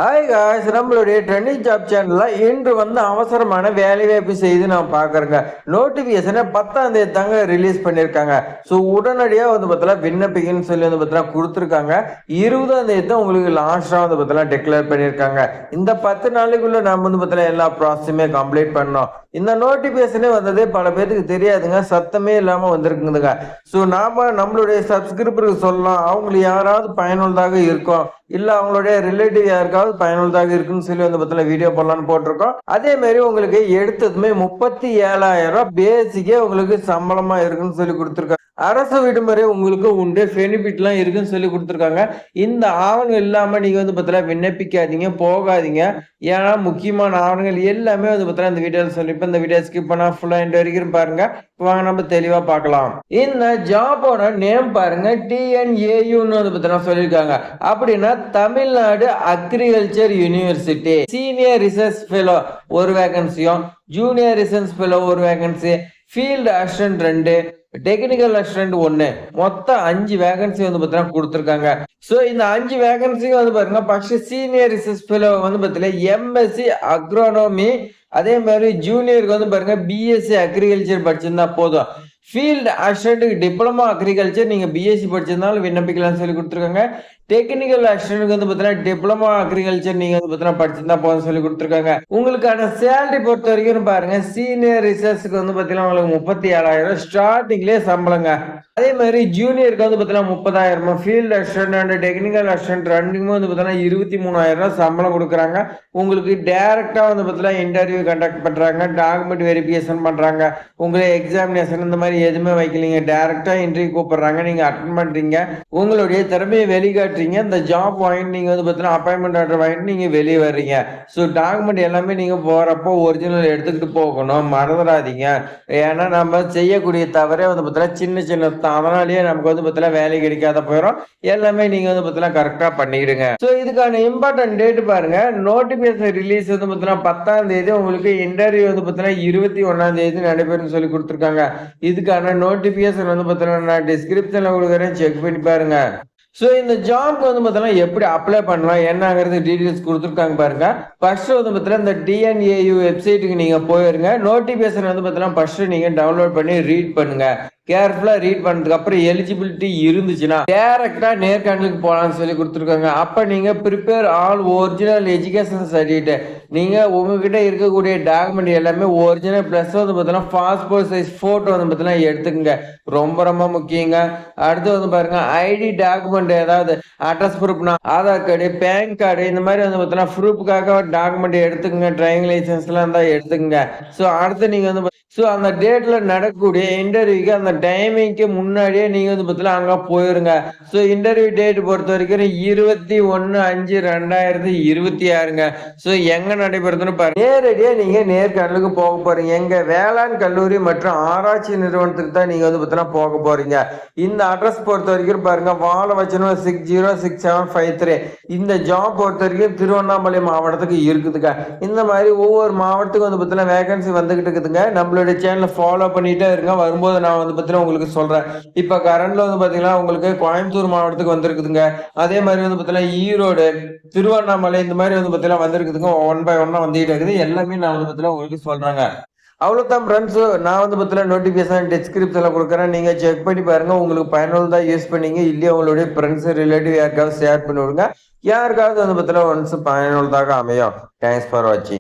Hi guys, நம்மளுடைய trending job சேனல்ல இன்று அவசரமான வேலைவாய்ப்பு செய்து நான் பார்க்குறேங்க. நோட்டிஃபிகேஷனை 10ஆம் தேதி தாங்க ரிலீஸ் பண்ணியிருக்காங்க. ஸோ உடனடியாக பார்த்தீங்கன்னா விண்ணப்பிக்கன்னு சொல்லி பார்த்தீங்கன்னா கொடுத்துருக்காங்க. 20ஆம் தேதி தான் உங்களுக்கு லாஸ்ட்டாக பார்த்தீங்கன்னா டிக்ளேர் பண்ணியிருக்காங்க. இந்த 10 நாளைக்குள்ள நம்ம பார்த்தீங்கன்னா எல்லா ப்ராசஸுமே கம்ப்ளீட் பண்ணோம். இந்த நோட்டிஃபிகேஷனே வந்ததே பல பேருக்கு தெரியாதுங்க, சத்தமே இல்லாமல் வந்திருக்குதுங்க. ஸோ நம்மளுடைய சப்ஸ்கிரைபருக்கு சொல்லலாம், அவங்களுக்கு யாராவது பயனுள்ளதாக இருக்கும், இல்ல அவங்களுடைய ரிலேட்டிவ் யாருக்காவது பயனுள்ளதாக இருக்குன்னு சொல்லி பார்த்தீங்கன்னா வீடியோ போடலான்னு போட்டிருக்கோம். அதே மாதிரி உங்களுக்கு எடுத்ததுமே 37,000 ரூபாய் பேசிக்கே உங்களுக்கு சம்பளமா இருக்குன்னு சொல்லி கொடுத்துருக்காங்க. அரசு விடுமுறை உங்களுக்கு உண்டு, பெனிஃபிட்லாம் இருக்குன்னு சொல்லி கொடுத்துருக்காங்க. இந்த ஆவணங்கள் இல்லாம நீங்க பார்த்தீங்கன்னா விண்ணப்பிக்காதீங்க, போகாதீங்க. ஏன்னா முக்கியமான ஆவணங்கள் எல்லாமே பார்த்தீங்கன்னா இந்த வீடியோல சொல்லிப்போம். இந்த வீடியோ ஸ்கிப் பண்ணா ஃபுல்லா எண்ட் வரைக்கும் பாருங்க. வாங்க நம்ம தெளிவா பார்க்கலாம். இந்த ஜாபோட நேம் பாருங்க, TNAUன்னு பார்த்தீங்கன்னா சொல்லியிருக்காங்க. அப்படின்னா Tamil Nadu agriculture university senior research fellow ஒரு வேகன்சியும், ஜூனியர் ரிசர்ச் ஃபெலோ ஒரு vacancy, field assistant 2, technical assistant 1, மொத்தம் 5 வேகன்சி பார்த்தீங்கன்னா கொடுத்துருக்காங்க. ஸோ இந்த 5 வேகன்சி பாருங்க, ஃபர்ஸ்ட் சீனியர் ரிசர்ச் ஃபெலோ பார்த்தீங்கன்னா MSc அக்ரோனமி, அதே மாதிரி ஜூனியருக்கு பாருங்க BSc அக்ரிகல்ச்சர் படிச்சிருந்தா போதும். ஃபீல்டு அசிஸ்டன்ட் டிப்ளமா அக்ரிகல்ச்சர் நீங்க BSc படிச்சிருந்தாலும் விண்ணப்பிக்கலாம்னு சொல்லி கொடுத்துருக்காங்க. டெக்னிக்கல் அசிஸ்டன்ட் பார்த்தீங்கன்னா டிப்ளமா அக்ரிகல்ச்சர் நீங்க பார்த்தீங்கன்னா படிச்சிருந்தா போதும் சொல்லி கொடுத்துருக்காங்க. உங்களுக்கான சேலரி பொறுத்த வரைக்கும் பாருங்க, சீனியர் ரிசர்ச்சுக்கு பார்த்தீங்கன்னா உங்களுக்கு 37,000 ஸ்டார்டிங்லேயே சம்பளங்க. அதே மாதிரி ஜூனியருக்கு பார்த்தீங்கன்னா 30,000, field assistant and technical assistant ரெண்டுமே பார்த்தீங்கன்னா 23,000 சம்பளம் கொடுக்குறாங்க. உங்களுக்கு டைரக்டா பார்த்தீங்கன்னா இன்டர்வியூ கண்டக்ட் பண்றாங்க, டாக்குமெண்ட் வெரிஃபிகேஷன் பண்றாங்க, உங்களுக்கு எக்ஸாமினேஷன் இந்த மாதிரி எதுவுமே வைக்கலீங்க, டைரக்டா இன்டர்வியூ கூப்பிடுறாங்க, நீங்க அட்டன் பண்றீங்க, உங்களுடைய திறமையை வெளிக்காட்டுறீங்க, இந்த ஜாப் வாங்கிட்டு நீங்க பார்த்தீங்கன்னா அப்பாயின்மெண்ட் ஆர்டர் வாங்கிட்டு நீங்க வெளியே வர்றீங்க. ஸோ டாக்குமெண்ட் எல்லாமே நீங்க போறப்போ ஒரிஜினல் எடுத்துக்கிட்டு போகணும், மறந்துடாதீங்க. ஏன்னா நம்ம செய்யக்கூடிய தவறே பார்த்தீங்கன்னா சின்ன சின்ன, அதனாலேயே நமக்கு பார்த்தீங்கன்னா வேலை கிடைக்காத போயிடும். எல்லாமே நீங்க பார்த்தீங்கன்னா கரெக்டா பண்ணிடுங்க. ஸோ இதுக்கான இம்பார்ட்டன்ட் டேட் பாருங்க, நோட்டிபிகேஷன் ரிலீஸ் பார்த்தீங்கன்னா 10ஆம் தேதி, உங்களுக்கு இன்டர்வியூ பார்த்தீங்கன்னா 21ஆம் தேதி நடைபெறும் சொல்லி கொடுத்துருக்காங்க. இதுக்கான நோட்டிபிகேஷன் பார்த்தீங்கன்னா நான் டிஸ்கிரிப்ஷன்ல கொடுக்குறேன், செக் பண்ணி பாருங்க. ஸோ இந்த ஜாப்க்கு பார்த்தீங்கன்னா எப்படி அப்ளை பண்ணலாம் என்னங்கிறது டீடைல்ஸ் கொடுத்துருக்காங்க பாருங்க. ஃபர்ஸ்ட் பார்த்தீங்கன்னா இந்த TNAU வெப்சைட்டுக்கு நீங்க போயிருங்க. நோட்டிபிகேஷன் பார்த்தீங்கன்னா ஃபர்ஸ்ட் நீங்க டவுன்லோட் பண்ணி ரீட் பண்ணுங்க. கேர்ஃபுல்லா ரீட் பண்ணதுக்கு அப்புறம் எலிஜிபிலிட்டி இருந்துச்சுன்னா டைரக்டா நேர்காணலுக்கு போலாம்னு சொல்லி கொடுத்துருக்காங்க. அப்ப நீங்க prepare all original education certificate, நீங்க உங்ககிட்ட இருக்கக்கூடிய டாக்குமெண்ட் எல்லாமே ஒரிஜினல் பிளஸ் பார்த்தீங்கன்னா பாஸ்போர்ட் சைஸ் போட்டோ பார்த்தீங்கன்னா எடுத்துக்கங்க, ரொம்ப ரொம்ப முக்கியங்க. அடுத்து பாருங்க, ஐடி டாக்குமெண்ட், ஏதாவது அட்ரஸ் ப்ரூஃப்னா ஆதார் கார்டு, பேன் கார்டு, இந்த மாதிரி பார்த்தீங்கன்னா ப்ரூஃப்காக டாக்குமெண்ட் எடுத்துக்கங்க, டிரைவிங் லைசன்ஸ் எல்லாம் இருந்தா எடுத்துக்கங்க. ஸோ அடுத்து நீங்க ஸோ அந்த டேட்ல நடக்கக்கூடிய இன்டர்வியூக்கு அந்த டைமிங்க்கு முன்னாடியே நீங்க பார்த்தீங்கன்னா அங்க போயிருங்க. ஸோ இன்டர்வியூ டேட் பொறுத்த வரைக்கும் 21/5/2026ங்க. ஸோ எங்க நடைபெறுதுன்னு பாருங்க. நேரடியா நீங்க நேர்காணலுக்கு போக போறீங்க. எங்க வேளாண் கல்லூரி மற்றும் ஆராய்ச்சி நிறுவனத்துக்கு தான் நீங்க பார்த்தீங்கன்னா போக போறீங்க. இந்த அட்ரஸ் பொறுத்த வரைக்கும் பாருங்க, வாழவச்சனம் 606753. இந்த ஜாப் பொறுத்த வரைக்கும் திருவண்ணாமலை மாவட்டத்துக்கு இருக்குதுங்க. இந்த மாதிரி ஒவ்வொரு மாவட்டத்துக்கும் பார்த்தீங்கன்னா வேகன்சி வந்துகிட்டு இருக்குதுங்க. நம்மளுடைய சேனலை ஃபாலோ பண்ணிட்டே இருங்க, வரும்போது நான் பார்த்தீங்கன்னா உங்களுக்கு சொல்றேன். இப்ப கரண்ட்ல பாத்தீங்கன்னா உங்களுக்கு கோயம்புத்தூர் மாவட்டத்துக்கு வந்திருக்குதுங்க. அதே மாதிரி பார்த்தீங்கன்னா ஈரோடு, திருவண்ணாமலை, இந்த மாதிரி பார்த்தீங்கன்னா வந்திருக்குதுங்க. 1 by 1 வந்துகிட்டு இருக்குது. எல்லாமே நான் பார்த்தீங்கன்னா உங்களுக்கு சொல்றாங்க. அவ்வளவுதான் ஃப்ரெண்ட்ஸ், நான் பார்த்தீங்கன்னா நோட்டிபிகேஷன் டிஸ்கிரிப்ஷன்ல கொடுக்குறேன், நீங்க செக் பண்ணி பாருங்க. உங்களுக்கு பயனுள்ளதா யூஸ் பண்ணீங்க, இல்லையா உங்களுடைய ஃப்ரெண்ட்ஸ் ரிலேட்டிவ் யாருக்காவது ஷேர் பண்ணி விடுங்க. யாருக்காவது பார்த்தீங்கன்னா ஒன்ஸ் பயனுள்ளதாக அமையும். தேங்க்ஸ் ஃபார் வாட்சிங்.